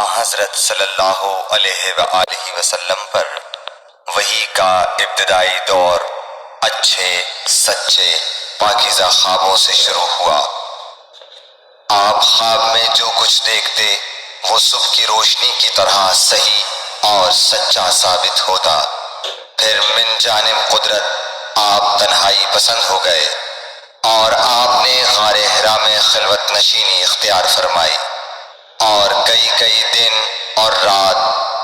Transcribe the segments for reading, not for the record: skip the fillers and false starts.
حضرت صلی اللہ علیہ وآلہ وسلم پر وحی کا ابتدائی دور اچھے سچے پاکیزہ خوابوں سے شروع ہوا۔ آپ خواب میں جو کچھ دیکھتے وہ صبح کی روشنی کی طرح صحیح اور سچا ثابت ہوتا۔ پھر من جانب قدرت آپ تنہائی پسند ہو گئے اور آپ نے غار حرا میں خلوت نشینی اختیار فرمائی اور کئی دن اور رات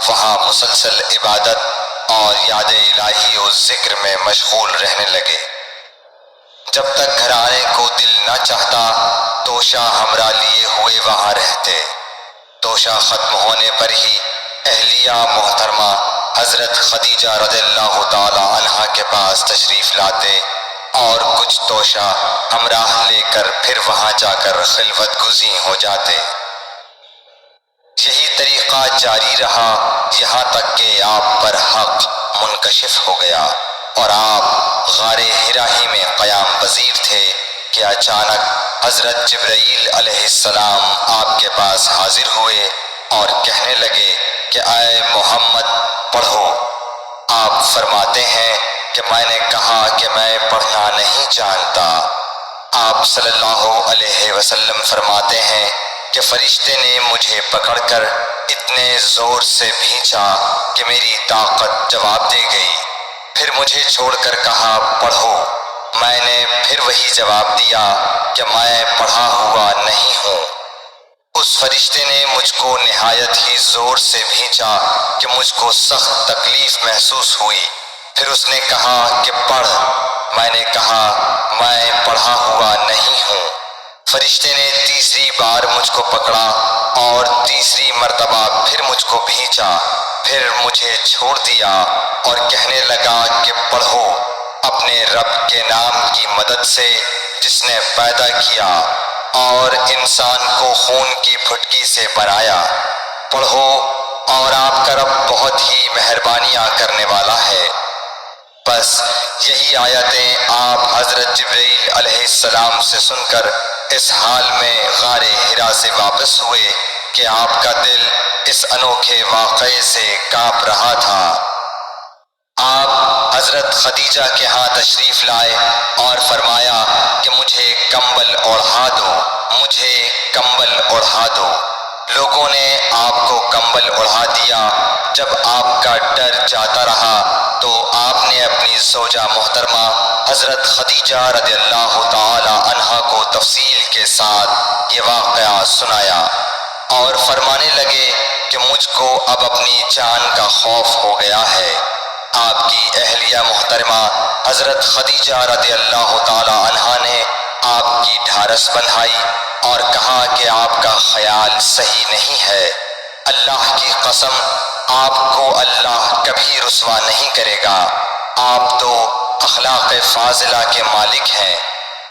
وہاں مسلسل عبادت اور یاد الہی و ذکر میں مشغول رہنے لگے۔ جب تک گھر آنے کو دل نہ چاہتا توشہ ہمراہ لیے ہوئے وہاں رہتے۔ توشہ ختم ہونے پر ہی اہلیہ محترمہ حضرت خدیجہ رضی اللہ تعالی عنہا کے پاس تشریف لاتے اور کچھ توشہ ہمراہ لے کر پھر وہاں جا کر خلوت گزین ہو جاتے۔ یہی طریقہ جاری رہا یہاں تک کہ آپ پر حق منکشف ہو گیا اور آپ غار حرا ہی میں قیام پذیر تھے کہ اچانک حضرت جبرائیل علیہ السلام آپ کے پاس حاضر ہوئے اور کہنے لگے کہ اے محمد پڑھو۔ آپ فرماتے ہیں کہ میں نے کہا کہ میں پڑھنا نہیں جانتا۔ آپ صلی اللہ علیہ وسلم فرماتے ہیں کہ فرشتے نے مجھے پکڑ کر اتنے زور سے بھینچا کہ میری طاقت جواب دے گئی۔ پھر مجھے چھوڑ کر کہا پڑھو۔ میں نے پھر وہی جواب دیا کہ میں پڑھا ہوا نہیں ہوں۔ اس فرشتے نے مجھ کو نہایت ہی زور سے بھینچا کہ مجھ کو سخت تکلیف محسوس ہوئی۔ پھر اس نے کہا کہ پڑھ۔ میں نے کہا میں پڑھا ہوا نہیں ہوں۔ فرشتے نے تیسری بار مجھ کو پکڑا اور تیسری مرتبہ پھر مجھ کو بھینچا، پھر مجھے چھوڑ دیا اور کہنے لگا کہ پڑھو اپنے رب کے نام کی مدد سے جس نے پیدا کیا اور انسان کو خون کی پھٹکی سے بنایا۔ پڑھو اور آپ کا رب بہت ہی مہربانیاں کرنے والا ہے۔ بس یہی آیتیں آپ حضرت جبرائیل علیہ السلام سے سن کر اس حال میں غار حرا سے واپس ہوئے کہ آپ کا دل اس انوکھے واقعے سے کانپ رہا تھا۔ آپ حضرت خدیجہ کے ہاں تشریف لائے اور فرمایا کہ مجھے کمبل اوڑھا دو، مجھے کمبل اوڑھا دو۔ لوگوں نے آپ کو کمبل اوڑھا دیا۔ جب آپ کا ڈر جاتا رہا تو آپ نے اپنی زوجہ محترمہ حضرت خدیجہ رضی اللہ تعالی عنہا کو تفصیل کے ساتھ یہ واقعہ سنایا اور فرمانے لگے کہ مجھ کو اب اپنی جان کا خوف ہو گیا ہے۔ آپ کی اہلیہ محترمہ حضرت خدیجہ رضی اللہ تعالی عنہا نے آپ کی ڈھارس بندھائی اور کہا کہ آپ کا خیال صحیح نہیں ہے۔ اللہ کی قسم آپ کو اللہ کبھی رسوا نہیں کرے گا۔ آپ تو اخلاق فاضلہ کے مالک ہیں،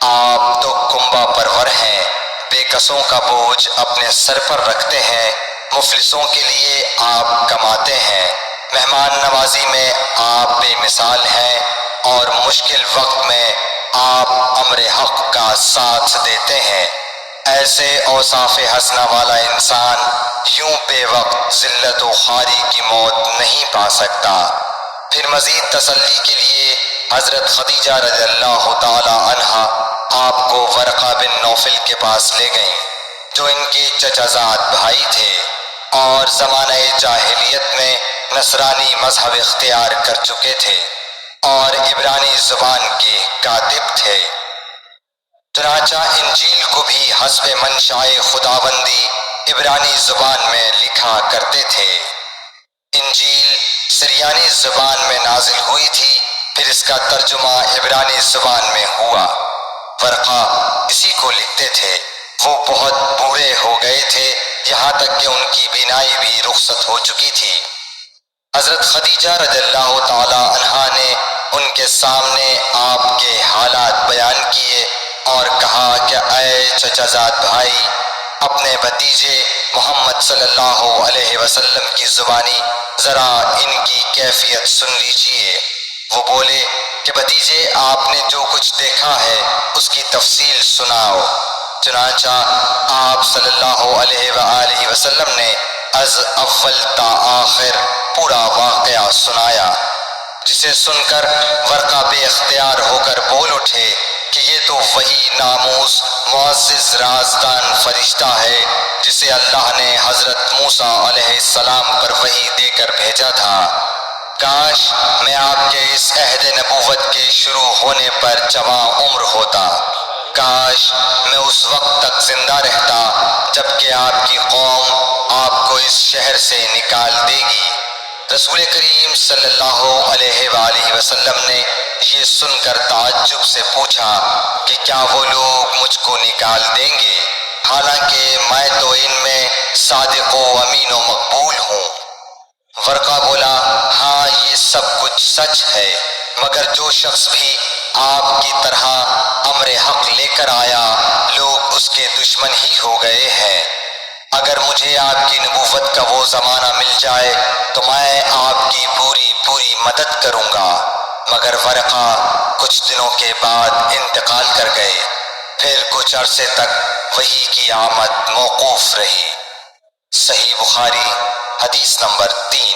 آپ تو کنبہ پرور ہیں، بے کسوں کا بوجھ اپنے سر پر رکھتے ہیں، مفلسوں کے لیے آپ کماتے ہیں، مہمان نوازی میں آپ بے مثال ہیں اور مشکل وقت میں آپ امر حق کا ساتھ دیتے ہیں۔ ایسے اوصاف حسنہ والا انسان یوں بے وقت ذلت و خواری کی موت نہیں پا سکتا۔ پھر مزید تسلی کے لیے حضرت خدیجہ رضی اللہ تعالی عنہا آپ کو ورقہ بن نوفل کے پاس لے گئیں جو ان کے چچا زاد بھائی تھے اور زمانہ جاہلیت میں نصرانی مذہب اختیار کر چکے تھے اور عبرانی زبان کے کاتب تھے۔ چنانچہ انجیل کو بھی حسب منشاء خداوندی عبرانی زبان میں لکھا کرتے تھے۔ انجیل سریانی زبان میں نازل ہوئی تھی، پھر اس کا ترجمہ عبرانی زبان میں ہوا۔ ورقہ اسی کو لکھتے تھے۔ وہ بہت بوڑھے ہو گئے تھے، یہاں تک کہ ان کی بینائی بھی رخصت ہو چکی تھی۔ حضرت خدیجہ رضی اللہ تعالی عنہا نے ان کے سامنے آپ کے حالات بیان کیے اور کہا کہ اے چچا زاد بھائی، اپنے بھتیجے محمد صلی اللہ علیہ وسلم کی زبانی ذرا ان کی کیفیت سن لیجئے۔ وہ بولے کہ بھتیجے آپ نے جو کچھ دیکھا ہے اس کی تفصیل سناؤ۔ چنانچہ آپ صلی اللہ علیہ وآلہ وسلم نے از اول تا آخر پورا واقعہ سنایا، جسے سن کر ورقہ بے اختیار ہو کر بول اٹھے کہ یہ تو وہی ناموس معزز رازدان فرشتہ ہے جسے اللہ نے حضرت موسیٰ علیہ السلام پر وحی دے کر بھیجا تھا۔ کاش میں آپ کے اس عہد نبوت کے شروع ہونے پر جواں عمر ہوتا، کاش میں اس وقت تک زندہ رہتا جب کہ آپ کی قوم آپ کو اس شہر سے نکال دے گی۔ رسول کریم صلی اللہ علیہ وآلہ وسلم نے یہ سن کر تعجب سے پوچھا کہ کیا وہ لوگ مجھ کو نکال دیں گے، حالانکہ میں تو ان میں صادق و امین و مقبول ہوں؟ ورقہ بولا، ہاں یہ سب کچھ سچ ہے، مگر جو شخص بھی آپ کی طرح امر حق لے کر آیا لوگ اس کے دشمن ہی ہو گئے ہیں۔ اگر مجھے آپ کی نبوت کا وہ زمانہ مل جائے تو میں آپ کی پوری مدد کروں گا۔ مگر ورقہ کچھ دنوں کے بعد انتقال کر گئے، پھر کچھ عرصے تک وحی کی آمد موقوف رہی۔ صحیح بخاری حدیث نمبر 3۔